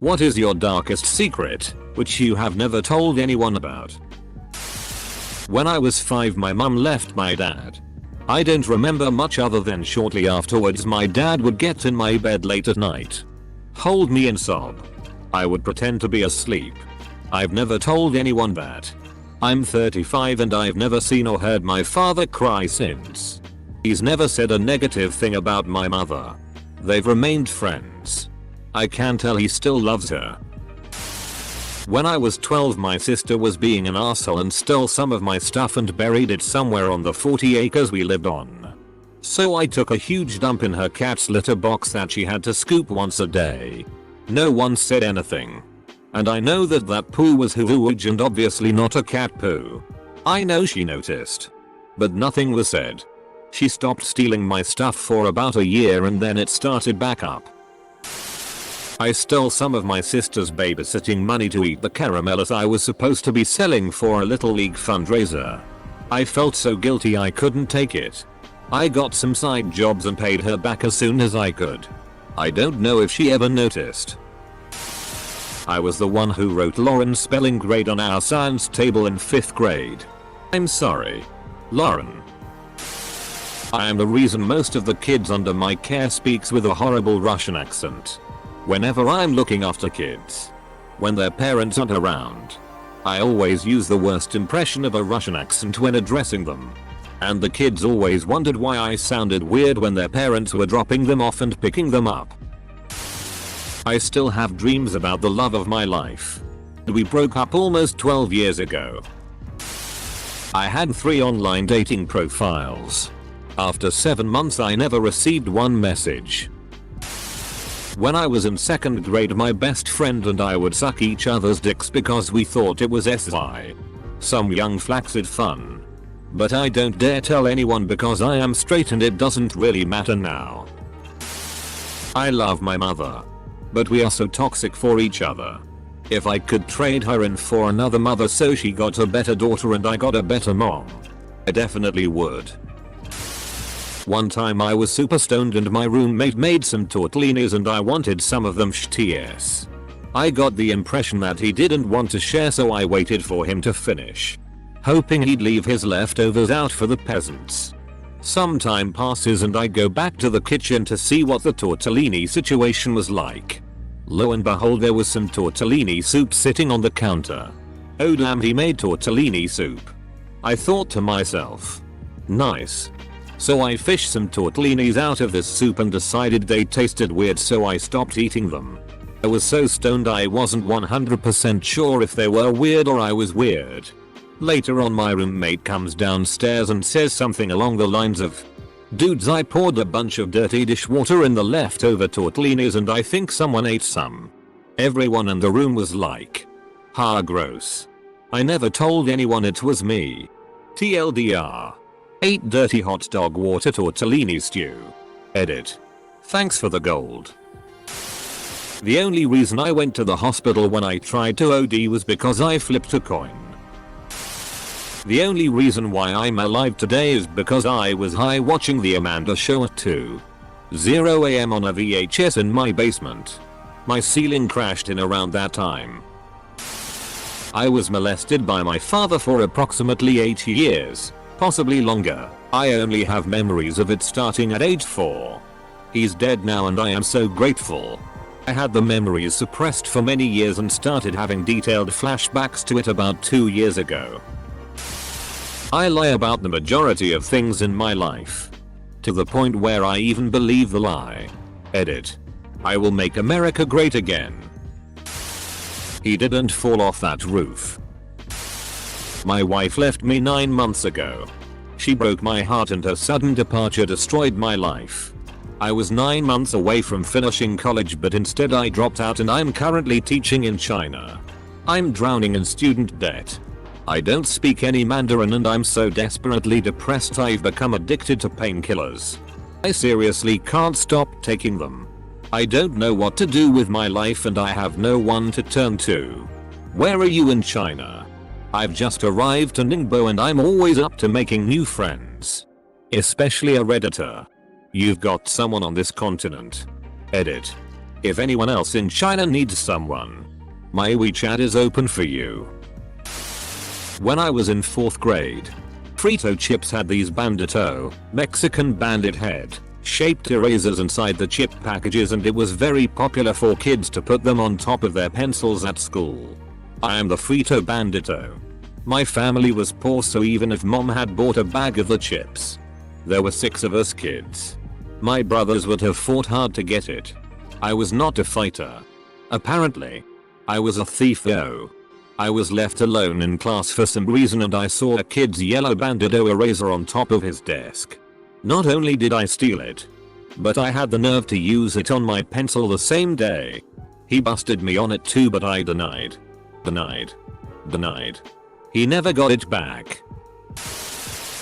What is your darkest secret, which you have never told anyone about? When I was 5 my mum left my dad. I don't remember much other than shortly afterwards my dad would get in my bed late at night, hold me and sob. I would pretend to be asleep. I've never told anyone that. I'm 35 and I've never seen or heard my father cry since. He's never said a negative thing about my mother. They've remained friends. I can tell he still loves her. When I was 12 my sister was being an arsehole and stole some of my stuff and buried it somewhere on the 40 acres we lived on. So I took a huge dump in her cat's litter box that she had to scoop once a day. No one said anything. And I know that poo was hooey and obviously not a cat poo. I know she noticed. But nothing was said. She stopped stealing my stuff for about a year and then it started back up. I stole some of my sister's babysitting money to eat the caramellas I was supposed to be selling for a Little League fundraiser. I felt so guilty I couldn't take it. I got some side jobs and paid her back as soon as I could. I don't know if she ever noticed. I was the one who wrote Lauren's spelling grade on our science table in 5th grade. I'm sorry, Lauren. I am the reason most of the kids under my care speaks with a horrible Russian accent. Whenever I'm looking after kids, when their parents aren't around, I always use the worst impression of a Russian accent when addressing them. And the kids always wondered why I sounded weird when their parents were dropping them off and picking them up. I still have dreams about the love of my life. We broke up almost 12 years ago. I had 3 online dating profiles. After 7 months I never received one message. When I was in 2nd grade my best friend and I would suck each other's dicks because we thought it was SY. Some young flaccid fun. But I don't dare tell anyone because I am straight and it doesn't really matter now. I love my mother. But we are so toxic for each other. If I could trade her in for another mother so she got a better daughter and I got a better mom, I definitely would. One time I was super stoned and my roommate made some tortellinis and I wanted some of them shts. I got the impression that he didn't want to share so I waited for him to finish, hoping he'd leave his leftovers out for the peasants. Some time passes and I go back to the kitchen to see what the tortellini situation was like. Lo and behold there was some tortellini soup sitting on the counter. Oh damn, he made tortellini soup. I thought to myself, nice. So I fished some tortellinis out of this soup and decided they tasted weird so I stopped eating them. I was so stoned I wasn't 100% sure if they were weird or I was weird. Later on my roommate comes downstairs and says something along the lines of, dudes, I poured a bunch of dirty dishwater in the leftover tortellinis and I think someone ate some. Everyone in the room was like, ha, gross. I never told anyone it was me. TLDR. Ate dirty hot dog water tortellini stew. Edit. Thanks for the gold. The only reason I went to the hospital when I tried to OD was because I flipped a coin. The only reason why I'm alive today is because I was high watching the Amanda Show at 2:00 AM on a VHS in my basement. My ceiling crashed in around that time. I was molested by my father for approximately 8 years. Possibly longer. I only have memories of it starting at age 4. He's dead now and I am so grateful. I had the memories suppressed for many years and started having detailed flashbacks to it about 2 years ago. I lie about the majority of things in my life. To the point where I even believe the lie. Edit. I will make America great again. He didn't fall off that roof. My wife left me 9 months ago. She broke my heart and her sudden departure destroyed my life. I was 9 months away from finishing college but instead I dropped out and I'm currently teaching in China. I'm drowning in student debt. I don't speak any Mandarin and I'm so desperately depressed I've become addicted to painkillers. I seriously can't stop taking them. I don't know what to do with my life and I have no one to turn to. Where are you in China? I've just arrived to Ningbo and I'm always up to making new friends. Especially a redditor. You've got someone on this continent. Edit. If anyone else in China needs someone, my WeChat is open for you. When I was in 4th grade, Frito chips had these Bandito, Mexican bandit head, shaped erasers inside the chip packages, and it was very popular for kids to put them on top of their pencils at school. I am the Frito Bandito. My family was poor, so even if mom had bought a bag of the chips, there were 6 of us kids. My brothers would have fought hard to get it. I was not a fighter. Apparently, I was a thief though. I was left alone in class for some reason and I saw a kid's yellow Bandito eraser on top of his desk. Not only did I steal it, but I had the nerve to use it on my pencil the same day. He busted me on it too, but I denied. Denied. He never got it back.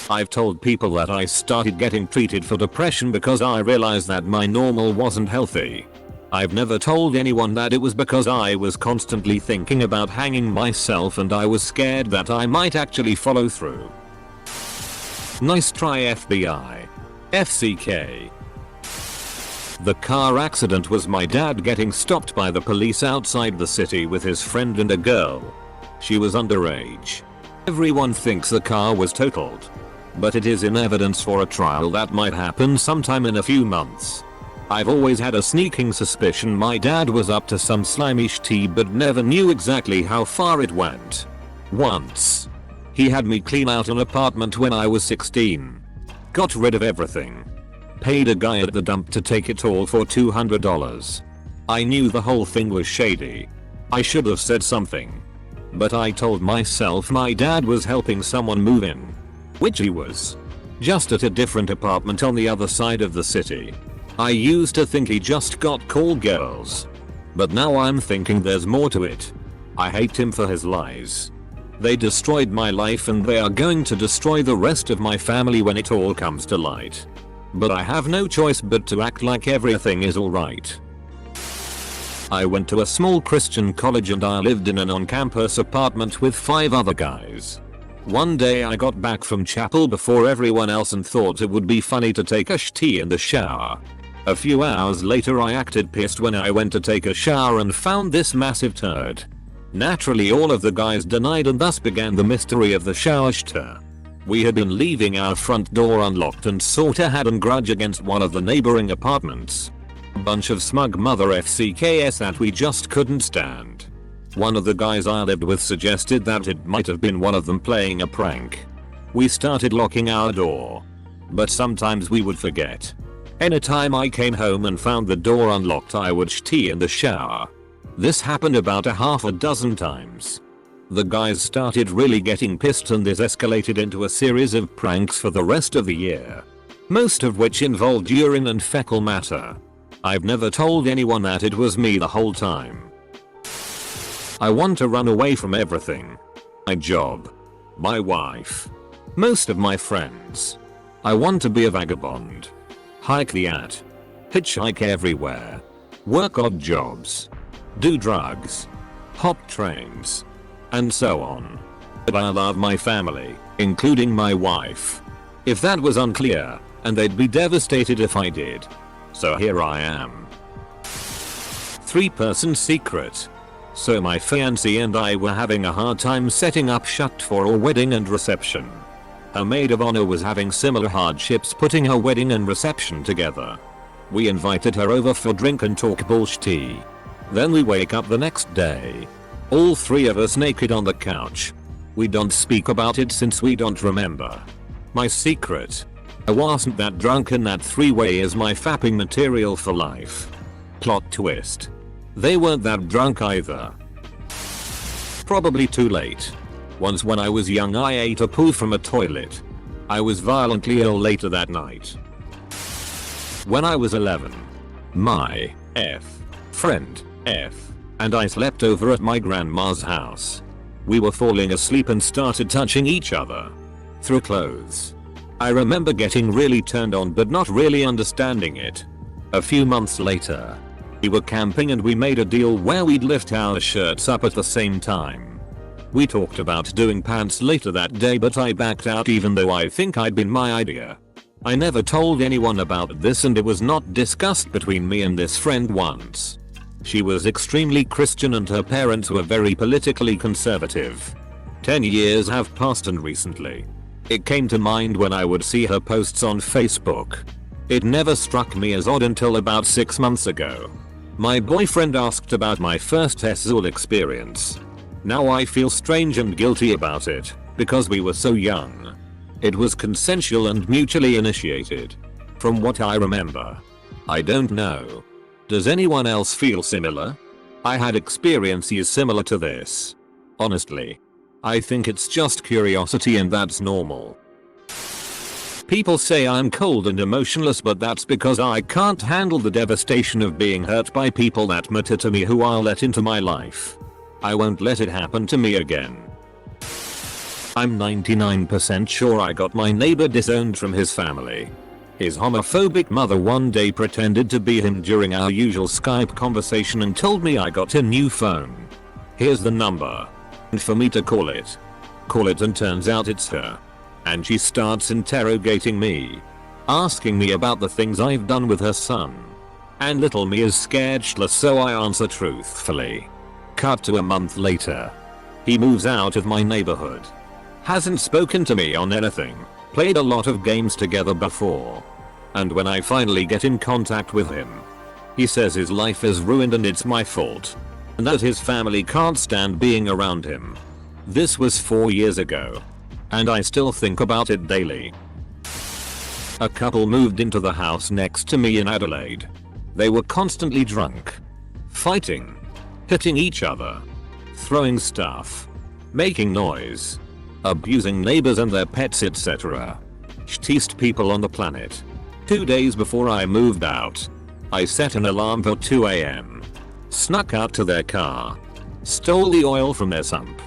I've told people that I started getting treated for depression because I realized that my normal wasn't healthy. I've never told anyone that it was because I was constantly thinking about hanging myself and I was scared that I might actually follow through. Nice try, FBI. FCK. The car accident was my dad getting stopped by the police outside the city with his friend and a girl. She was underage. Everyone thinks the car was totaled, but it is in evidence for a trial that might happen sometime in a few months. I've always had a sneaking suspicion my dad was up to some slimy shit, but never knew exactly how far it went. Once, he had me clean out an apartment when I was 16. Got rid of everything. Paid a guy at the dump to take it all for $200. I knew the whole thing was shady. I should have said something, but I told myself my dad was helping someone move in, which he was, just at a different apartment on the other side of the city. I used to think he just got call girls, but now I'm thinking there's more to it. I hate him for his lies. They destroyed my life and they are going to destroy the rest of my family when it all comes to light. But I have no choice but to act like everything is alright. I went to a small Christian college and I lived in an on-campus apartment with 5 other guys. One day I got back from chapel before everyone else and thought it would be funny to take a shitty in the shower. A few hours later I acted pissed when I went to take a shower and found this massive turd. Naturally all of the guys denied and thus began the mystery of the shower shit. We had been leaving our front door unlocked and sorta had a grudge against one of the neighboring apartments. A bunch of smug mother FCKs that we just couldn't stand. One of the guys I lived with suggested that it might have been one of them playing a prank. We started locking our door, but sometimes we would forget. Anytime I came home and found the door unlocked I would shit in the shower. This happened about a half a dozen times. The guys started really getting pissed and this escalated into a series of pranks for the rest of the year, most of which involved urine and fecal matter. I've never told anyone that it was me the whole time. I want to run away from everything. My job, my wife, most of my friends. I want to be a vagabond. Hike the at. Hitchhike everywhere. Work odd jobs. Do drugs. Hop trains. And so on. But I love my family, including my wife. If that was unclear, and they'd be devastated if I did. So here I am. 3-person secret. So my fiancée and I were having a hard time setting up shut for our wedding and reception. Her maid of honor was having similar hardships putting her wedding and reception together. We invited her over for drink and talk bullshit. Then we wake up the next day. All 3 of us naked on the couch. We don't speak about it since we don't remember. My secret. I wasn't that drunk and that 3-way is my fapping material for life. Plot twist. They weren't that drunk either. Probably too late. Once when I was young I ate a poo from a toilet. I was violently ill later that night. When I was 11, my friend and I slept over at my grandma's house. We were falling asleep and started touching each other through clothes. I remember getting really turned on but not really understanding it. A few months later, we were camping and we made a deal where we'd lift our shirts up at the same time. We talked about doing pants later that day but I backed out even though I think I'd been my idea. I never told anyone about this and it was not discussed between me and this friend once. She was extremely Christian and her parents were very politically conservative. 10 years have passed and recently it came to mind when I would see her posts on Facebook. It never struck me as odd until about 6 months ago. My boyfriend asked about my first SZUL experience. Now I feel strange and guilty about it, because we were so young. It was consensual and mutually initiated. From what I remember. I don't know. Does anyone else feel similar? I had experiences similar to this. Honestly. I think it's just curiosity and that's normal. People say I'm cold and emotionless, but that's because I can't handle the devastation of being hurt by people that matter to me who I'll let into my life. I won't let it happen to me again. I'm 99% sure I got my neighbor disowned from his family. His homophobic mother one day pretended to be him during our usual Skype conversation and told me I got a new phone. Here's the number. And for me to call it. And turns out it's her. And she starts interrogating me. Asking me about the things I've done with her son. And little me is scared shitless, so I answer truthfully. Cut to a month later. He moves out of my neighborhood. Hasn't spoken to me on anything. Played a lot of games together before. And when I finally get in contact with him, he says his life is ruined and it's my fault. And that his family can't stand being around him. This was 4 years ago. And I still think about it daily. A couple moved into the house next to me in Adelaide. They were constantly drunk. Fighting. Hitting each other. Throwing stuff. Making noise. Abusing neighbors and their pets, etc. Shittiest people on the planet. 2 days before I moved out, I set an alarm for 2 AM. Snuck out to their car. Stole the oil from their sump.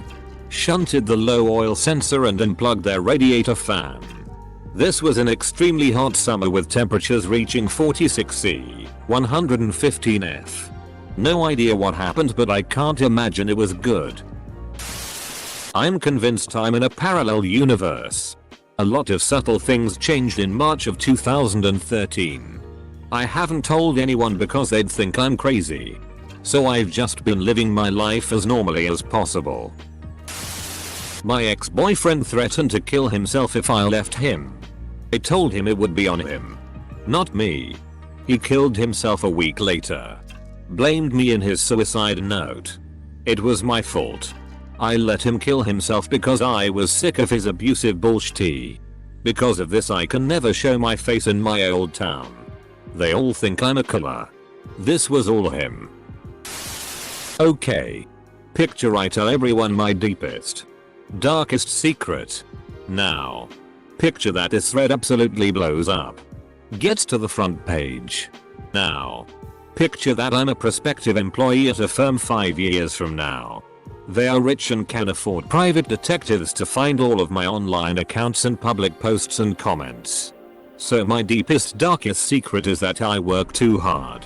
Shunted the low oil sensor and unplugged their radiator fan. This was an extremely hot summer with temperatures reaching 46°C, 115°F. No idea what happened, but I can't imagine it was good. I'm convinced I'm in a parallel universe. A lot of subtle things changed in March of 2013. I haven't told anyone because they'd think I'm crazy. So I've just been living my life as normally as possible. My ex-boyfriend threatened to kill himself if I left him. I told him it would be on him. Not me. He killed himself a week later. Blamed me in his suicide note. It was my fault. I let him kill himself because I was sick of his abusive bullshit. Because of this I can never show my face in my old town. They all think I'm a killer. This was all him. Okay. Picture I tell everyone my deepest, darkest secret. Now. Picture that this thread absolutely blows up. Gets to the front page. Now. Picture that I'm a prospective employee at a firm 5 years from now. They are rich and can afford private detectives to find all of my online accounts and public posts and comments. So my deepest, darkest secret is that I work too hard.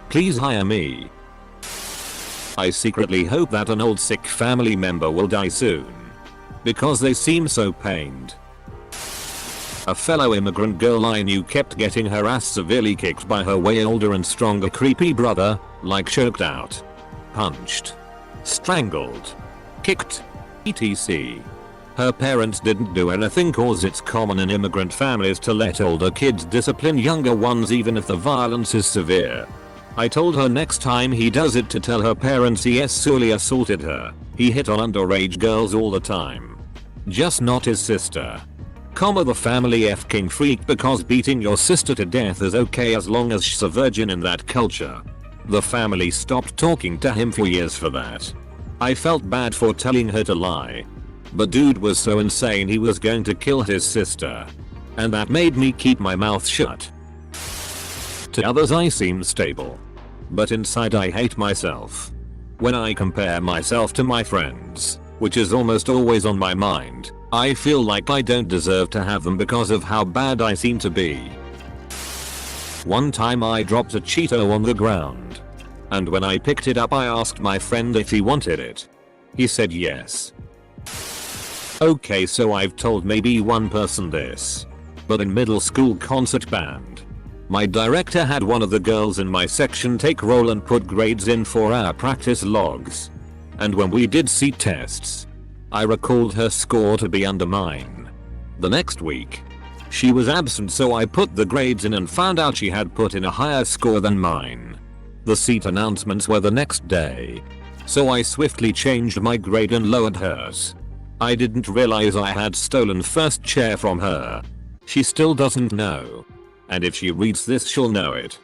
Please hire me. I secretly hope that an old sick family member will die soon. Because they seem so pained. A fellow immigrant girl I knew kept getting her ass severely kicked by her way older and stronger creepy brother, like choked out, punched, strangled, kicked, etc. Her parents didn't do anything cause it's common in immigrant families to let older kids discipline younger ones even if the violence is severe. I told her next time he does it to tell her parents he sexually assaulted her. He hit on underage girls all the time. Just not his sister. The family f***ing freak because beating your sister to death is okay as long as she's a virgin in that culture. The family stopped talking to him for years for that. I felt bad for telling her to lie. But dude was so insane he was going to kill his sister. And that made me keep my mouth shut. To others I seem stable. But inside I hate myself. When I compare myself to my friends, which is almost always on my mind, I feel like I don't deserve to have them because of how bad I seem to be. One time I dropped a Cheeto on the ground. And when I picked it up I asked my friend if he wanted it. He said yes. Okay, so I've told maybe one person this. But in middle school concert band, My director had one of the girls in my section take roll and put grades in for our practice logs. And when we did seat tests, I recalled her score to be under mine. The next week, she was absent, so I put the grades in and found out she had put in a higher score than mine. The seat announcements were the next day, so I swiftly changed my grade and lowered hers. I didn't realize I had stolen first chair from her. She still doesn't know. And if she reads this, she'll know it.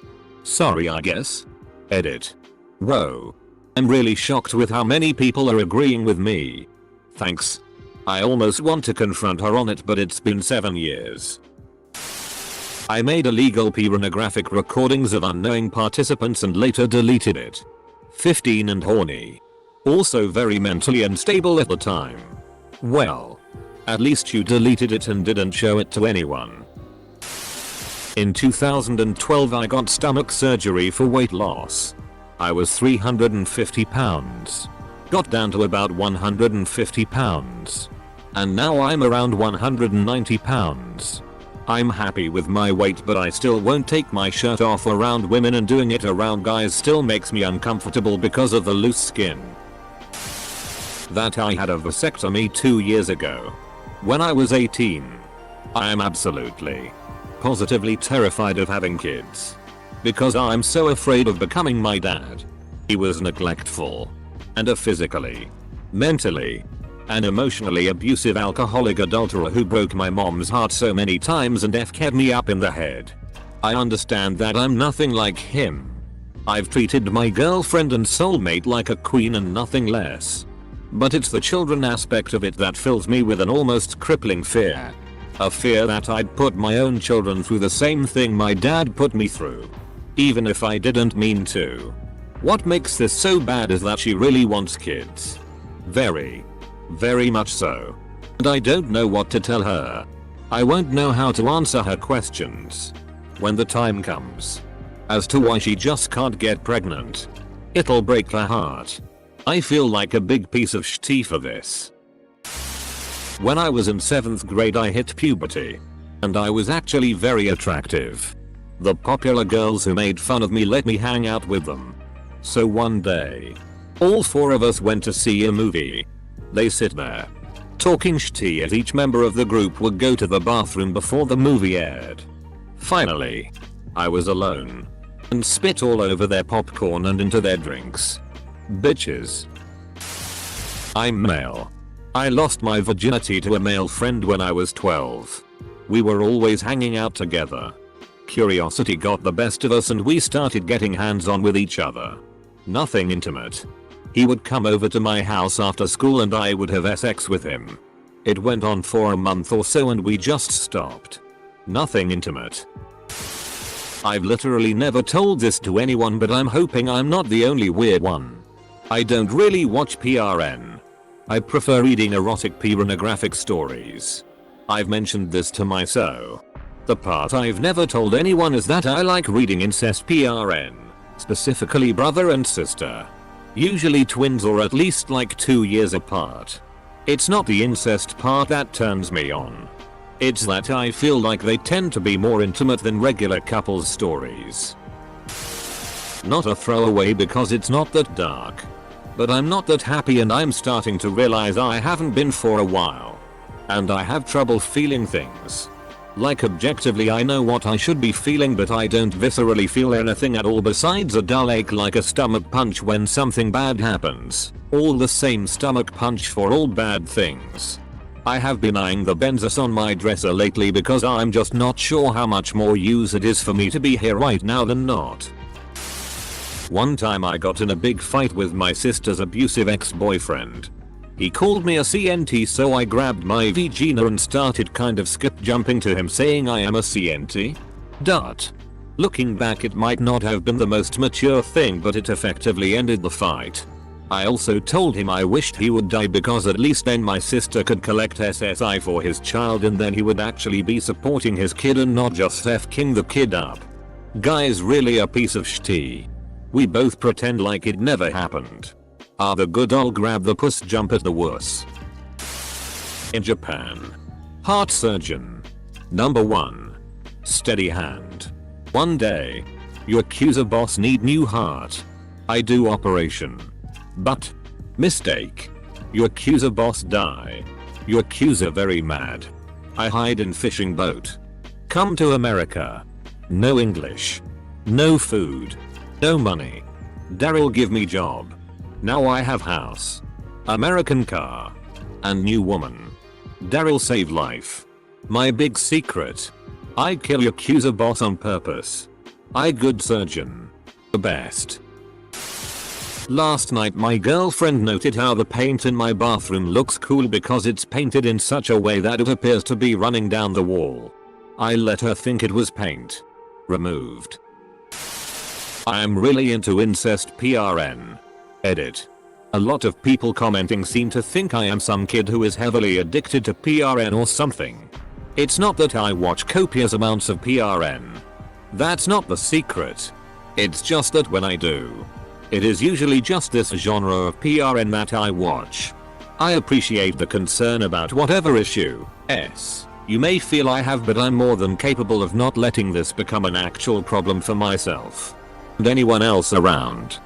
Sorry, I guess. Edit. Whoa. I'm really shocked with how many people are agreeing with me. Thanks. I almost want to confront her on it, but it's been 7 years. I made illegal pornographic recordings of unknowing participants and later deleted it. 15 and horny. Also very mentally unstable at the time. Well, at least you deleted it and didn't show it to anyone. In 2012 I got stomach surgery for weight loss. I was 350 pounds. Got down to about 150 pounds. And now I'm around 190 pounds. I'm happy with my weight, but I still won't take my shirt off around women, and doing it around guys still makes me uncomfortable because of the loose skin. That I had a vasectomy 2 years ago. When I was 18. I am absolutely, positively terrified of having kids. Because I'm so afraid of becoming my dad. He was neglectful. And a physically, mentally, and emotionally abusive alcoholic adulterer who broke my mom's heart so many times and f***ed me up in the head. I understand that I'm nothing like him. I've treated my girlfriend and soulmate like a queen and nothing less. But it's the children aspect of it that fills me with an almost crippling fear. A fear that I'd put my own children through the same thing my dad put me through. Even if I didn't mean to. What makes this so bad is that she really wants kids. Very, very much so. And I don't know what to tell her. I won't know how to answer her questions. When the time comes. As to why she just can't get pregnant. It'll break her heart. I feel like a big piece of shit for this. When I was in 7th grade I hit puberty. And I was actually very attractive. The popular girls who made fun of me let me hang out with them. So one day, all 4 of us went to see a movie. They sit there, talking shit as each member of the group would go to the bathroom before the movie aired. Finally, I was alone. And spit all over their popcorn and into their drinks. Bitches. I'm male. I lost my virginity to a male friend when I was 12. We were always hanging out together. Curiosity got the best of us and we started getting hands-on with each other. Nothing intimate. He would come over to my house after school and I would have sex with him. It went on for a month or so and we just stopped. Nothing intimate. I've literally never told this to anyone, but I'm hoping I'm not the only weird one. I don't really watch PRN. I prefer reading erotic pornographic stories. I've mentioned this to my so. The part I've never told anyone is that I like reading incest PRN. Specifically brother and sister. Usually twins or at least like 2 years apart. It's not the incest part that turns me on. It's that I feel like they tend to be more intimate than regular couples stories. Not a throwaway because it's not that dark. But I'm not that happy and I'm starting to realize I haven't been for a while. And I have trouble feeling things. Like objectively I know what I should be feeling, but I don't viscerally feel anything at all besides a dull ache like a stomach punch when something bad happens. All the same stomach punch for all bad things. I have been eyeing the Benzos on my dresser lately because I'm just not sure how much more use it is for me to be here right now than not. One time I got in a big fight with my sister's abusive ex-boyfriend. He called me a CNT, so I grabbed my vagina and started kind of skip jumping to him saying I am a CNT. Looking back, it might not have been the most mature thing, but it effectively ended the fight. I also told him I wished he would die because at least then my sister could collect SSI for his child and then he would actually be supporting his kid and not just f***ing the kid up. Guy's really a piece of shit. We both pretend like it never happened. Are the good old grab the puss jump at the wuss. In Japan. Heart surgeon. Number 1. Steady hand. One day. You accuser boss need new heart. I do operation. But. Mistake. You accuser boss die. You accuser very mad. I hide in fishing boat. Come to America. No English. No food. No money. Daryl give me job. Now I have house. American car. And new woman. Daryl save life. My big secret. I kill Yakuza boss on purpose. I good surgeon. The best. Last night my girlfriend noted how the paint in my bathroom looks cool because it's painted in such a way that it appears to be running down the wall. I let her think it was paint. Removed. I am really into incest PRN. Edit. A lot of people commenting seem to think I am some kid who is heavily addicted to PRN or something. It's not that I watch copious amounts of PRN. That's not the secret. It's just that when I do, it is usually just this genre of PRN that I watch. I appreciate the concern about whatever issue you may feel I have, but I'm more than capable of not letting this become an actual problem for myself and anyone else around.